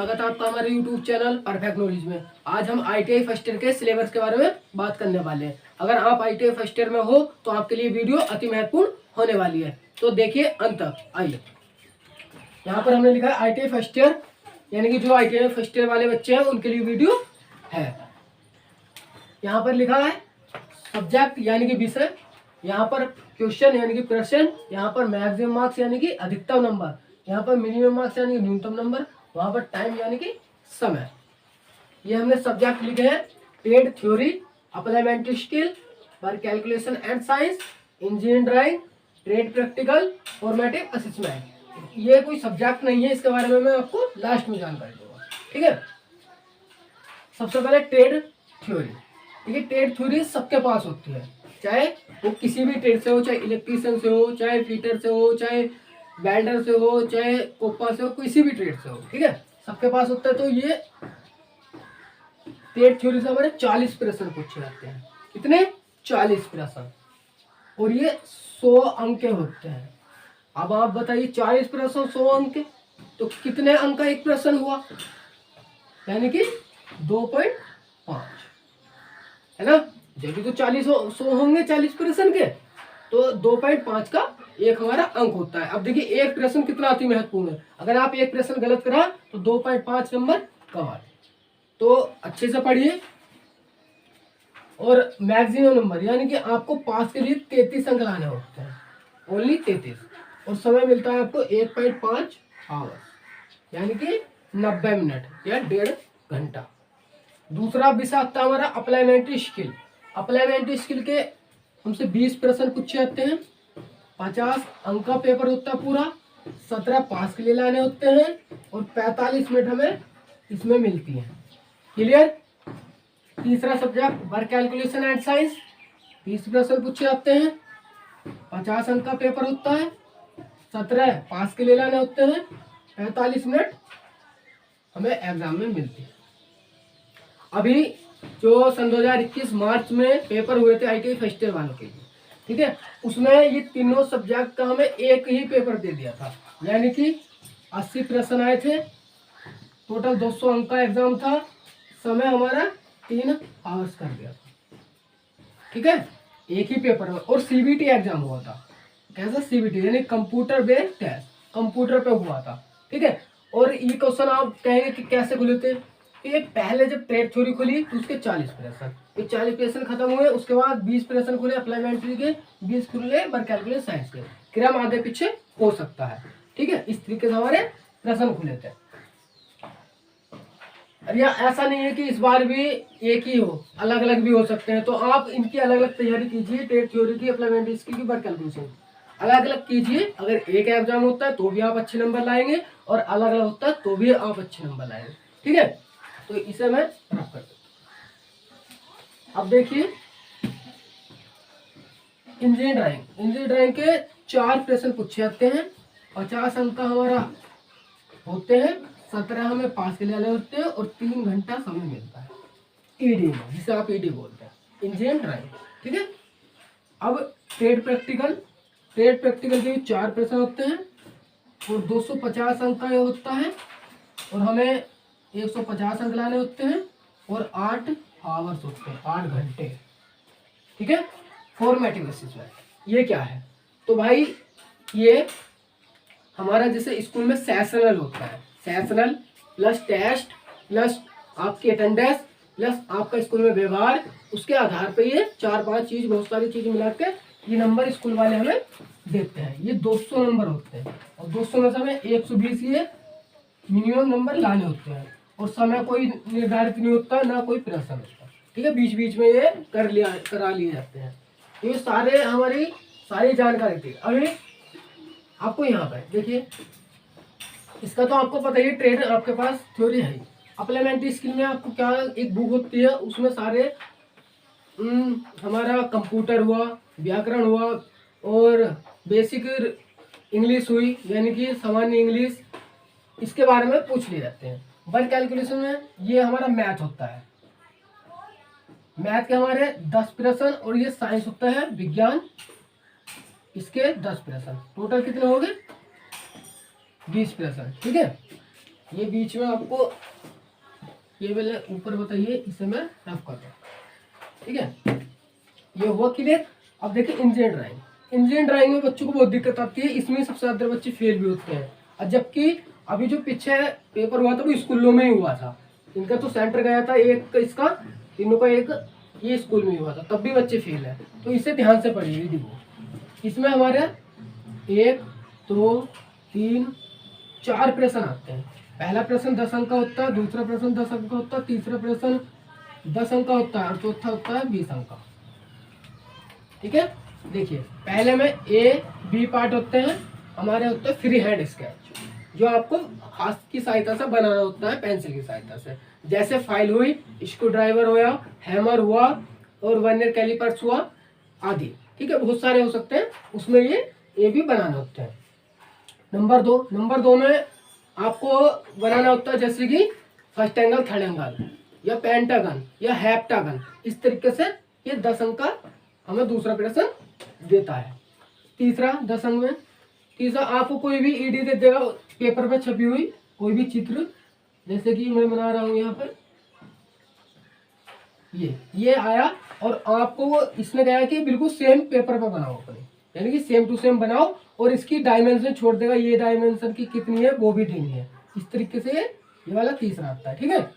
स्वागत है आपका हमारे YouTube चैनल परफेक्ट नॉलेज में। आज हम ITI फर्स्ट ईयर के सिलेबस के बारे में बात करने वाले हैं। अगर आप ITI फर्स्ट ईयर में हो तो आपके लिए वीडियो अति महत्वपूर्ण होने वाली है, तो देखिए अंत तक। आइए, यहाँ पर हमने लिखा है ITI फर्स्ट ईयर, यानी कि जो ITI फर्स्ट ईयर वाले बच्चे हैं उनके लिए वीडियो है। यहाँ पर लिखा है सब्जेक्ट यानी कि विषय, यहाँ पर क्वेश्चन यानी कि प्रश्न, यहाँ पर मैक्सिमम मार्क्स यानी कि अधिकतम नंबर, यहाँ पर मिनिमम मार्क्स यानी कि न्यूनतम नंबर, वहाँ पर टाइम यानी कि समय। ये हमने सब्जेक्ट लिखे हैं ट्रेड थ्योरी, अप्लाइमेंट स्किल, पर calculation and science, engineering drawing, trade practical, formative assessment. ये कोई सब्जेक्ट नहीं है, इसके बारे में मैं आपको लास्ट में जानकारी दूंगा, ठीक है। सबसे पहले ट्रेड थ्योरी। ठीक है, ट्रेड थ्योरी सबके पास होती है, चाहे वो किसी भी ट्रेड से हो, चाहे इलेक्ट्रीशियन से हो, चाहे फिटर से हो, चाहे वेल्डर से हो, चाहे कोपा से हो, किसी भी ट्रेड से हो, ठीक है, सबके पास होता है। तो ये ट्रेड थ्योरी से हमारे 40 प्रश्न पूछे जाते हैं। कितने? 40 प्रश्न, और ये 100 अंक के होते हैं। अब आप बताइए 40 प्रश्न 100 अंक के, तो कितने अंक का एक प्रश्न हुआ? यानी कि 2.5, है ना। जब भी तो 100 होंगे 40 प्रश्न के, तो 2.5 का एक हमारा अंक होता है। अब देखिए एक प्रश्न कितना अति महत्वपूर्ण है। अगर आप एक प्रश्न गलत करा तो 2.5 नंबर गंवा। तो अच्छे से पढ़िए। और मैक्सिमम नंबर यानी कि आपको पास के लिए 33 अंक लाने होते हैं, ओनली 33। और समय मिलता है आपको 1.5 आवर्स, यानी कि 90 मिनट या 1.5 घंटा। दूसरा विषय आता है हमारा अप्लाइमेंट स्किल। अप्लाइमेंट स्किल के हमसे 20 प्रश्न पूछे जाते हैं, 50 अंक का पेपर होता है पूरा, 17 पास के लिए लाने होते हैं, और 45 मिनट हमें इसमें मिलती है। क्लियर। तीसरा subject work calculation and science, 30 प्रश्न पूछे जाते हैं, 50 अंक का पेपर होता है, 17 पास के लिए लाने होते हैं, 45 मिनट हमें एग्जाम में मिलती है। अभी जो सन 2021 मार्च में पेपर हुए थे ITI फर्स्ट ईयर वालों के लिए, ठीक है, उसमें ये तीनों सब्जेक्ट का हमें एक ही पेपर दे दिया था, यानी कि 80 प्रश्न आए थे, टोटल 200 अंक का एग्जाम था, समय हमारा 3 आवर्स कर दिया था, ठीक है, एक ही पेपर में। और CBT एग्जाम हुआ था। कैसा? CBT यानी कंप्यूटर बेस्ड टेस्ट, कंप्यूटर पे हुआ था, ठीक है। और ये क्वेश्चन आप कहेंगे कि कैसे खुले थे? ये पहले जब ट्रेड थ्योरी खुली तो उसके 40 प्रश्न, ये 40 प्रश्न खत्म हुए, उसके बाद 20 प्रश्न खुले अप्लाइमेंट्री के, 20 खुले वर्क कैलकुलेशन साइंस के। क्रम आगे पीछे हो सकता है, ठीक है। इस तरीके से हमारे प्रश्न खुले थे। या ऐसा नहीं है कि इस बार भी एक ही हो, अलग अलग भी हो सकते हैं। तो आप इनकी अलग अलग तैयारी कीजिए, ट्रेड थ्योरी की, अप्लाइमेंट्री स्किल की, वर्क कैलकुलेशन अलग अलग कीजिए। अगर एक एग्जाम होता है तो भी आप अच्छे नंबर लाएंगे, और अलग अलग होता है तो भी आप अच्छे नंबर लाएंगे, ठीक है। तो इसे मैं रख कर देता हूं। अब देखिए इंजीनियरिंग ड्राइंग। इंजीनियरिंग ड्राइंग के 4 प्रश्न पूछे जाते हैं, 50 अंक का हमारा होते हैं, 17 हमें पास के लिए आने होते हैं, और 3 घंटा समय मिलता है ED में, जिसे आप ED बोलते हैं, इंजीनियरिंग ड्राइंग, ठीक है। अब ट्रेड प्रैक्टिकल। ट्रेड प्रैक्टिकल के 4 प्रश्न होते हैं, और 250 अंक का ये होता है, और हमें 150 अंक लाने होते हैं, और 8 आवर्स होते हैं, 8 घंटे, ठीक है। फॉर्मेटिव असेसमेंट ये क्या है? तो भाई ये हमारा जैसे स्कूल में सेशनल होता है, सेशनल प्लस टेस्ट प्लस आपकी अटेंडेंस प्लस आपका स्कूल में व्यवहार, उसके आधार पे ये 4-5 चीज, बहुत सारी चीज मिला के ये नंबर स्कूल वाले हमें देते हैं। ये 200 नंबर होते हैं, और 200 में से हमें 120 ये मिनिमम नंबर लाने होते हैं, और समय कोई निर्धारित नहीं होता, ना कोई प्रश्न होता, ठीक है। बीच बीच में ये करा लिए जाते हैं। ये सारे हमारी सारी जानकारी थी। अभी आपको यहाँ पे देखिए, इसका तो आपको पता ही, ट्रेड आपके पास थ्योरी है। अप्लाइमेंट्री स्किल में आपको क्या, एक बुक होती है, उसमें सारे हमारा कंप्यूटर हुआ, व्याकरण हुआ, और बेसिक इंग्लिश हुई, यानी कि सामान्य इंग्लिश, इसके बारे में पूछ लिए जाते हैं। वर्क कैलकुलेशन में ये हमारा मैथ होता है, मैथ के हमारे 10 प्रश्न, और ये साइंस होता है, विज्ञान, इसके 10 प्रश्न, टोटल कितने हो गए? 20 प्रश्न, ठीक है। ये बीच में आपको ये वाले ऊपर बताइए, इसे मैं रफ कर दूँ, ठीक है। ये हुआ क्लियर। अब देखिए इंजीनियर ड्राइंग, इंजीनियर ड्राइंग में बच्चों को बहुत दिक्कत आती है, इसमें सबसे ज्यादा बच्चे फेल भी होते हैं। और जबकि अभी जो पीछे पेपर हुआ था वो स्कूलों में ही हुआ था, इनका तो सेंटर गया था एक इसका, तीनों का एक ये स्कूल में ही हुआ था, तब भी बच्चे फेल है। तो इसे ध्यान से पढ़िए। देखो इसमें हमारे 1 2 3 4 प्रश्न आते हैं। पहला प्रश्न 10 अंक का होता है, दूसरा प्रश्न 10 अंक का होता है, तीसरा प्रश्न 10 अंक का होता है और चौथा होता है 20 अंक का, ठीक है। देखिए पहले में ए बी पार्ट होते हैं हमारे, होते हैं फ्री हैंड स्केच, जो आपको हाथ की सहायता से बनाना होता है, पेंसिल की सहायता से। जैसे फाइल हुई, स्क्रू ड्राइवर हुआ, हैमर हुआ और वर्नियर कैलिपर्स हुआ आदि, ठीक है, बहुत सारे हो सकते हैं, उसमें ये भी बनाना होता है। नंबर दो में आपको बनाना होता है जैसे कि फर्स्ट एंगल, थर्ड एंगल या पेंटागन या हेप्टागन, इस तरीके से ये 10 अंक का हमें दूसरा प्रश्न देता है। तीसरा 10 अंक में, तीसरा आपको कोई भी ईडी दे देगा पेपर पर छपी हुई कोई भी चित्र, जैसे कि मैं बना रहा हूँ यहाँ पर, ये आया और आपको वो इसने कहा कि बिल्कुल सेम पेपर पर बनाओ अपने, यानी कि सेम टू सेम बनाओ और इसकी डायमेंशन छोड़ देगा, ये डायमेंशन की कितनी है वो भी देनी है। इस तरीके से ये वाला तीसरा आता है, ठीक है।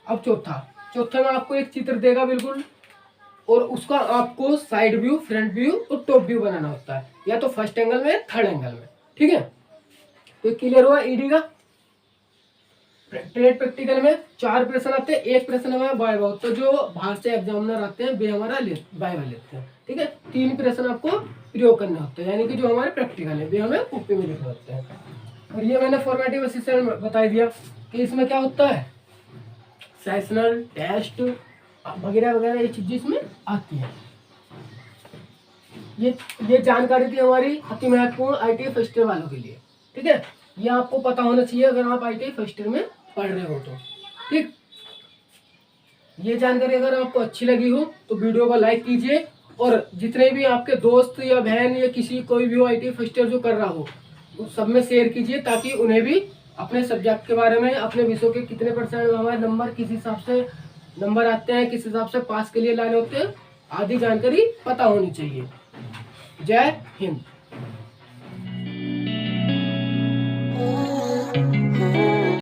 अब चौथा में आपको एक चित्र देगा बिल्कुल, और उसका आपको साइड व्यू, फ्रंट व्यू और टॉप व्यू बनाना होता है, या तो फर्स्ट एंगल में, थर्ड एंगल में, ठीक है। तो क्लियर हुआ ईडी का। ट्रेड प्रैक्टिकल में 4 प्रश्न आते हैं, एक प्रश्न हमारा वाइवा होता है, जो बाहर से एग्जामिनर आते हैं वे हमारा वाइवा लेते हैं, ठीक है। 3 प्रश्न आपको प्रयोग करने होते हैं, यानी कि जो हमारे प्रैक्टिकल है वे हमें कॉपी में लिखने होते हैं। और ये मैंने फॉर्मेटिव असिस्टेंट बता दिया कि इसमें क्या होता है, सेशनल टेस्ट वगैरह वगैरह ये चीजें इसमें आती है। ये जानकारी थी हमारी अति महत्वपूर्ण ITI फर्स्ट ईयर वालों के लिए, ठीक है। ये आपको पता होना चाहिए अगर आप ITI फर्स्ट ईयर में पढ़ रहे हो तो, ठीक। ये जानकारी अगर आपको अच्छी लगी हो तो वीडियो को लाइक कीजिए, और जितने भी आपके दोस्त या बहन या किसी कोई भी हो ITI फर्स्ट ईयर जो कर रहा हो, उस सब में शेयर कीजिए, ताकि उन्हें भी अपने सब्जेक्ट के बारे में, अपने विषयों के कितने % हमारे नंबर किस हिसाब से नंबर आते हैं, किस हिसाब से पास के लिए लाने होते हैं आदि जानकारी पता होनी चाहिए। जय हिंद।